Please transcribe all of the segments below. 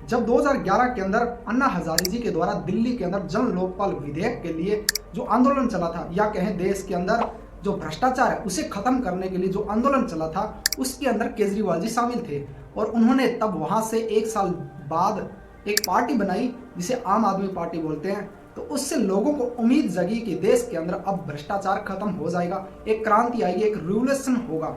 जब 2011 के अंदर अन्ना हजारे जी के द्वारा दिल्ली के अंदर जन लोकपाल विधेयक के लिए जो आंदोलन चला था, या कहें देश के अंदर जो भ्रष्टाचार है उसे खत्म करने के लिए जो आंदोलन चला था, उसके अंदर केजरीवाल जी शामिल थे। और उन्होंने तब वहां से 1 साल बाद एक पार्टी बनाई जिसे आम आदमी पार्टी बोलते हैं। तो उससे लोगों को उम्मीद जगी कि देश के अंदर अब भ्रष्टाचार खत्म हो जाएगा, एक क्रांति आएगी, एक रिवोल्यूशन होगा।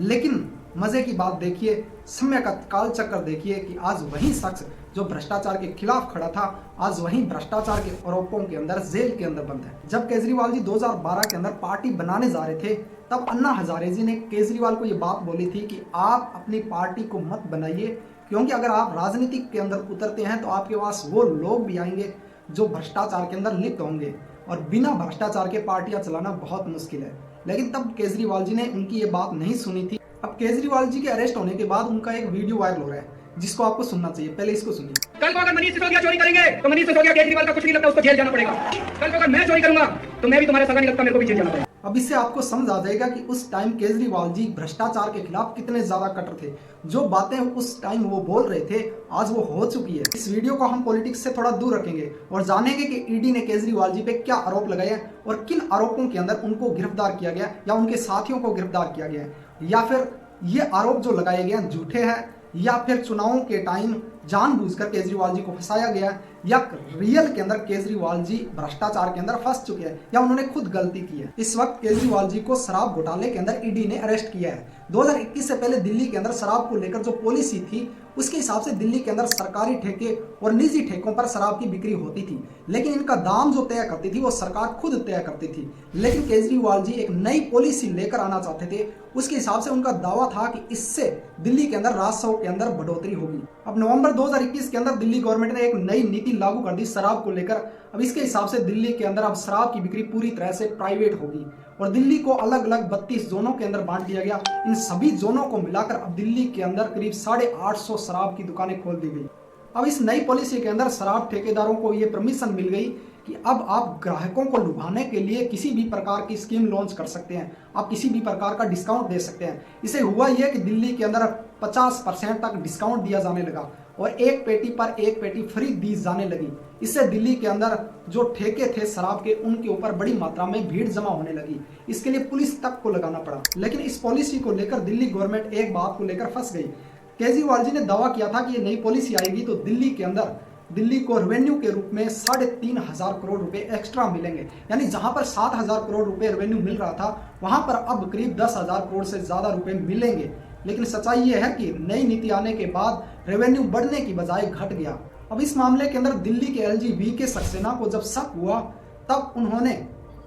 लेकिन मजे की बात देखिए, समय का काल चक्कर देखिए कि आज वही शख्स जो भ्रष्टाचार के खिलाफ खड़ा था, आज वही भ्रष्टाचार के आरोपों के अंदर जेल के अंदर बंद है। जब केजरीवाल जी 2012 के अंदर पार्टी बनाने जा रहे थे, तब अन्ना हजारे जी ने केजरीवाल को ये बात बोली थी कि आप अपनी पार्टी को मत बनाइए, क्योंकि अगर आप राजनीति के अंदर उतरते हैं तो आपके पास वो लोग भी आएंगे जो भ्रष्टाचार के अंदर लिप्त होंगे, और बिना भ्रष्टाचार के पार्टियां चलाना बहुत मुश्किल है। लेकिन तब केजरीवाल जी ने उनकी ये बात नहीं सुनी थी। अब केजरीवाल जी के अरेस्ट होने के बाद उनका एक वीडियो वायरल हो रहा है, जिसको आपको सुनना चाहिए। पहले इसको सुनिए। कल को अगर मनीष सिसोदिया चोरी करेंगे तो मनीष सिसोदिया केजरीवाल का कुछ नहीं लगता, उसको जेल जाना पड़ेगा। कल को अगर मैं चोरी करूंगा तो मैं भी तुम्हारे संग नहीं लगता, मेरे को भी जेल जाना पड़ेगा। अब इससे आपको समझ आ जाएगा कि उस टाइम केजरीवाल जी भ्रष्टाचार के खिलाफ कितने ज्यादा कट्टर थे। जो बातें उस टाइम वो बोल रहे थे आज वो हो चुकी है। इस वीडियो को हम पॉलिटिक्स से थोड़ा दूर रखेंगे और जानेंगे कि ईडी ने केजरीवाल जी पे क्या आरोप लगाए हैं और किन आरोपों के अंदर उनको गिरफ्तार किया गया या उनके साथियों को गिरफ्तार किया गया है, या फिर ये आरोप जो लगाए गए हैं झूठे हैं, या फिर चुनावों के टाइम जानबूझकर केजरीवाल जी को फंसाया गया, या रियल के अंदर केजरीवाल जी भ्रष्टाचार के अंदर फंस चुके हैं, या उन्होंने खुद गलती की है। इस वक्त केजरीवाल जी को शराब घोटाले के अंदर ईडी ने अरेस्ट किया है। 2021 से पहले दिल्ली के अंदर शराब को लेकर जो पॉलिसी थी, उसके हिसाब से दिल्ली के अंदर सरकारी ठेके और निजी ठेकों पर शराब की बिक्री होती थी, लेकिन इनका दाम जो तय करती थी वो सरकार खुद तय करती थी। लेकिन केजरीवाल जी एक नई पॉलिसी लेकर आना चाहते थे। उसके हिसाब से उनका दावा था कि इससे दिल्ली के अंदर राजस्व के अंदर बढ़ोतरी होगी। अब नवंबर 2021 के अंदर दिल्ली गवर्नमेंट ने एक नई नीति लागू कर दी शराब को लेकर। अब इसके हिसाब से दिल्ली के अंदर अब शराब की बिक्री पूरी तरह से प्राइवेट होगी और दिल्ली को अलग अलग 32 जोनों के अंदर बांट दिया गया। इन सभी जोनों को मिलाकर अब दिल्ली के अंदर करीब 850 शराब की दुकानें खोल दी गई। अब इस नई पॉलिसी के अंदर शराब ठेकेदारों को ये परमिशन मिल गई कि अब आप ग्राहकों को लुभाने के लिए किसी भी प्रकार की स्कीम लॉन्च कर सकते हैं, आप किसी भी प्रकार का डिस्काउंट दे सकते हैं। इसे हुआ यह कि दिल्ली के अंदर 50% तक डिस्काउंट दिया जाने लगा और एक पेटी पर एक पेटी फ्री दी जाने लगी। इससे दिल्ली के अंदर जो ठेके थे शराब के, उनके ऊपर बड़ी मात्रा में भीड़ जमा होने लगी। इसके लिए पुलिस तक को लगाना पड़ा। लेकिन इस पॉलिसी को लेकर दिल्ली गवर्नमेंट एक बात को लेकर फंस गई। केजरीवाल जी ने दावा किया था कि ये नई पॉलिसी आएगी तो दिल्ली के अंदर दिल्ली को रेवेन्यू के रूप में 3,500 करोड़ रुपए एक्स्ट्रा मिलेंगे, यानी जहां पर 7,000 करोड़ रुपए रेवेन्यू मिल रहा था वहां पर अब करीब 10,000 करोड़ से ज्यादा रुपए मिलेंगे। लेकिन सच्चाई यह है कि नई नीति आने के बाद रेवेन्यू बढ़ने की बजाय घट गया। अब इस मामले के अंदर दिल्ली के एलजी के सक्सेना को जब शक हुआ तब उन्होंने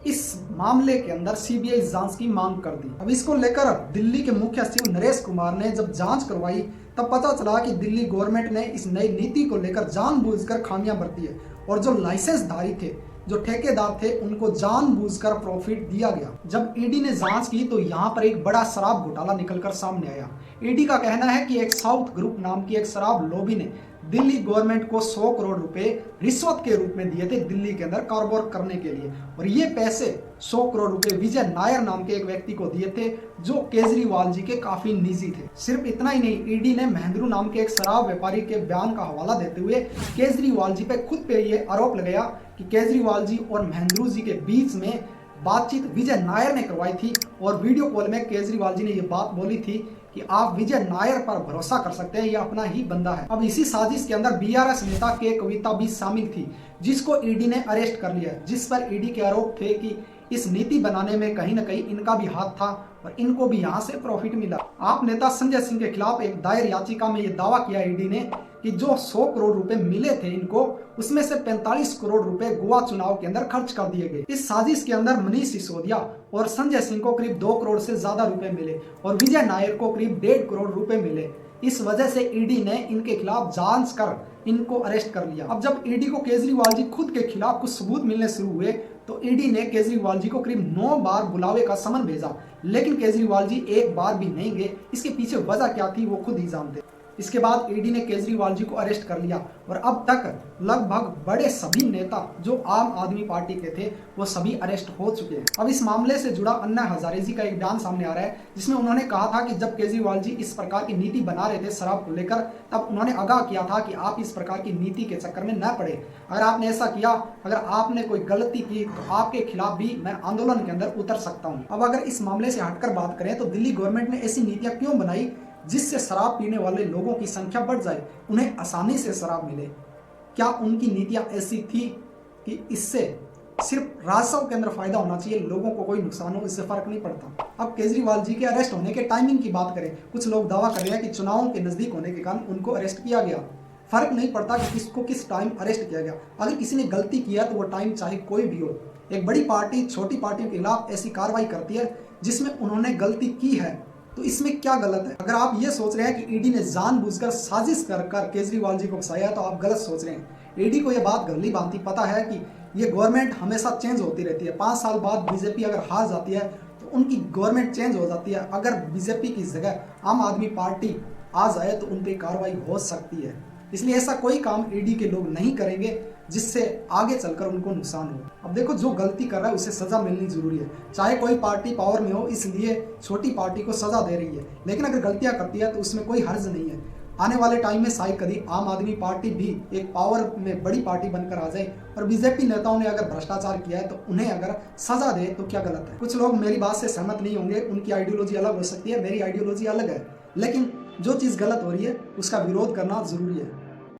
इस मामले के अंदर सीबीआई जांच की मांग कर दी। अब इसको लेकर दिल्ली के मुख्य सचिव नरेश कुमार ने जब जांच करवाई तब पता चला कि दिल्ली गवर्नमेंट ने इस नई नीति को लेकर जानबूझकर खामियां बरती है और जो लाइसेंसधारी थे, जो ठेकेदार थे, उनको जानबूझकर प्रॉफिट दिया गया। जब ईडी ने जांच की तो यहाँ पर एक बड़ा शराब घोटाला निकलकर सामने आया। ईडी का कहना है कि एक साउथ ग्रुप नाम की एक शराब लॉबी ने दिल्ली गवर्नमेंट को 100 करोड़ रुपए रिश्वत के रूप में दिए थे दिल्ली के अंदर कारोबार करने के लिए, और ये पैसे 100 करोड़ रुपए विजय नायर नाम के एक व्यक्ति को दिए थे जो केजरीवाल जी के काफी निजी थे। सिर्फ इतना ही नहीं, ईडी ने महेंद्रू नाम के एक शराब व्यापारी के बयान का हवाला देते हुए केजरीवाल जी पे खुद पे ये आरोप लगाया कि केजरीवाल जी और महेंद्रू जी के बीच में बातचीत विजय नायर ने करवाई थी और वीडियो कॉल में केजरीवाल जी ने ये बात बोली थी कि आप विजय नायर पर भरोसा कर सकते हैं, ये अपना ही बंदा है। अब इसी साजिश के अंदर बीआरएस नेता के कविता भी शामिल थी जिसको ईडी ने अरेस्ट कर लिया, जिस पर ईडी के आरोप थे कि इस नीति बनाने में कहीं न कहीं इनका भी हाथ था और इनको भी यहाँ से प्रॉफिट मिला। आप नेता संजय सिंह के खिलाफ एक दायर याचिका में ये दावा किया ईडी ने कि जो 100 करोड़ रुपए मिले थे इनको, उसमें से 45 करोड़ रुपए गोवा चुनाव के अंदर खर्च कर दिए गए। इस साजिश के अंदर मनीष सिसोदिया और संजय सिंह को करीब 2 करोड़ से ज्यादा रुपए मिले और विजय नायर को करीब 1.5 करोड़ रुपए मिले। इस वजह से ईडी ने इनके खिलाफ जांच कर इनको अरेस्ट कर लिया। अब जब ईडी को केजरीवाल जी खुद के खिलाफ कुछ सबूत मिलने शुरू हुए तो ईडी ने केजरीवाल जी को करीब 9 बार बुलावे का समन भेजा, लेकिन केजरीवाल जी एक बार भी नहीं गए। इसके पीछे वजह क्या थी वो खुद ही जानते। इसके बाद ईडी ने केजरीवाल जी को अरेस्ट कर लिया और अब तक लगभग बड़े सभी नेता जो आम आदमी पार्टी के थे वो सभी अरेस्ट हो चुके हैं। अब इस मामले से जुड़ा अन्ना हजारे जी का एक बयान सामने आ रहा है जिसमें उन्होंने कहा था कि जब केजरीवाल जी इस प्रकार की नीति बना रहे थे शराब को लेकर, तब उन्होंने आगाह किया था कि आप इस प्रकार की नीति के चक्कर में न पड़े। अगर आपने ऐसा किया, अगर आपने कोई गलती की तो आपके खिलाफ भी मैं आंदोलन के अंदर उतर सकता हूँ। अब अगर इस मामले से हटकर बात करें तो दिल्ली गवर्नमेंट ने ऐसी नीतियां क्यों बनाई जिससे शराब पीने वाले लोगों की संख्या बढ़ जाए, उन्हें आसानी से शराब मिले? क्या उनकी नीतियां ऐसी थी कि इससे सिर्फ राजस्व के अंदर फायदा होना चाहिए, लोगों को कोई नुकसान हो, इससे फर्क नहीं पड़ता? अब केजरीवाल जी के अरेस्ट होने के टाइमिंग की बात करें, कुछ लोग दावा कर रहे हैं कि चुनावों के नजदीक होने के कारण उनको अरेस्ट किया गया। फर्क नहीं पड़ता कि किसको किस टाइम अरेस्ट किया गया। अगर किसी ने गलती किया तो वो टाइम चाहे कोई भी हो। एक बड़ी पार्टी छोटी पार्टियों के खिलाफ ऐसी कार्रवाई करती है जिसमें उन्होंने गलती की है, तो इसमें क्या गलत है? अगर आप ये सोच रहे हैं कि ईडी ने जानबूझकर साजिश कर केजरीवाल जी को फंसाया तो आप गलत सोच रहे हैं। ईडी को यह बात गली भांति पता है कि ये गवर्नमेंट हमेशा चेंज होती रहती है। 5 साल बाद बीजेपी अगर हार जाती है तो उनकी गवर्नमेंट चेंज हो जाती है। अगर बीजेपी की जगह आम आदमी पार्टी आ जाए तो उन पर कार्रवाई हो सकती है। इसलिए ऐसा कोई काम ईडी के लोग नहीं करेंगे जिससे आगे चलकर उनको नुकसान हो। अब देखो, जो गलती कर रहा है उसे सजा मिलनी जरूरी है, चाहे कोई पार्टी पावर में हो, इसलिए छोटी पार्टी को सजा दे रही है। लेकिन अगर गलतियां करती है तो उसमें कोई हर्ज नहीं है। आने वाले टाइम में शायद कभी आम आदमी पार्टी भी एक पावर में बड़ी पार्टी बनकर आ जाए और बीजेपी नेताओं ने अगर भ्रष्टाचार किया है तो उन्हें अगर सजा दे तो क्या गलत है? कुछ लोग मेरी बात से सहमत नहीं होंगे, उनकी आइडियोलॉजी अलग हो सकती है, मेरी आइडियोलॉजी अलग है, लेकिन जो चीज़ गलत हो रही है उसका विरोध करना जरूरी है।